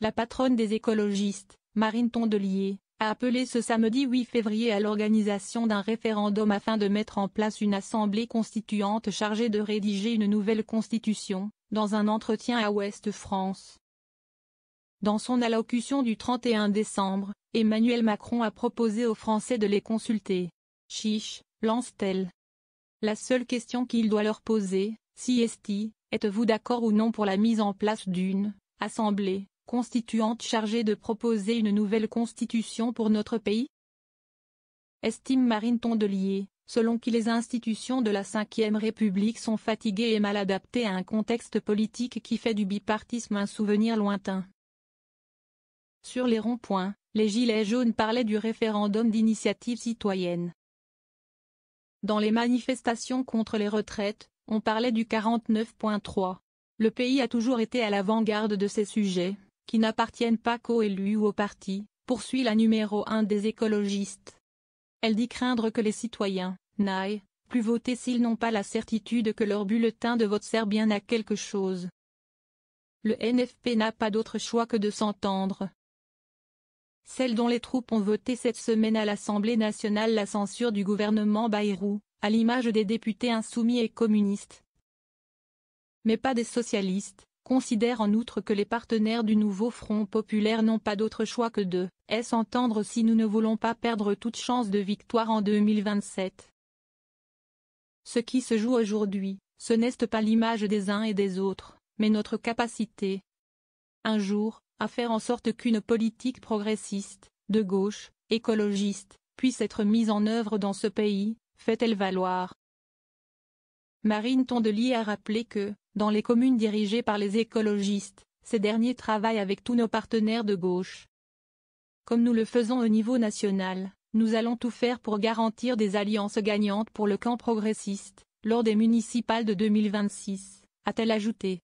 la patronne des écologistes, Marine Tondelier, a appelé ce samedi 8 février à l'organisation d'un référendum afin de mettre en place une assemblée constituante chargée de rédiger une nouvelle constitution, dans un entretien à Ouest France. Dans son allocution du 31 décembre, Emmanuel Macron a proposé aux Français de les consulter. Chiche, lance-t-elle. La seule question qu'il doit leur poser, si êtes-vous d'accord ou non pour la mise en place d'une assemblée constituante chargée de proposer une nouvelle constitution pour notre pays? Estime Marine Tondelier, selon qui les institutions de la Ve République sont fatiguées et mal adaptées à un contexte politique qui fait du bipartisme un souvenir lointain. Sur les ronds-points, les Gilets jaunes parlaient du référendum d'initiative citoyenne. Dans les manifestations contre les retraites, on parlait du 49.3. Le pays a toujours été à l'avant-garde de ces sujets, qui n'appartiennent pas qu'aux élus ou aux partis, poursuit la numéro 1 des écologistes. Elle dit craindre que les citoyens n'aillent plus voter s'ils n'ont pas la certitude que leur bulletin de vote sert bien à quelque chose. Le NFP n'a pas d'autre choix que de s'entendre. Celle dont les troupes ont voté cette semaine à l'Assemblée nationale la censure du gouvernement Bayrou, à l'image des députés insoumis et communistes. Mais pas des socialistes, considèrent en outre que les partenaires du nouveau Front populaire n'ont pas d'autre choix que de s'entendre si nous ne voulons pas perdre toute chance de victoire en 2027. Ce qui se joue aujourd'hui, ce n'est pas l'image des uns et des autres, mais notre capacité, un jour, à faire en sorte qu'une politique progressiste, de gauche, écologiste, puisse être mise en œuvre dans ce pays, fait-elle valoir. Marine Tondelier a rappelé que, dans les communes dirigées par les écologistes, ces derniers travaillent avec tous nos partenaires de gauche. Comme nous le faisons au niveau national, nous allons tout faire pour garantir des alliances gagnantes pour le camp progressiste, lors des municipales de 2026, a-t-elle ajouté.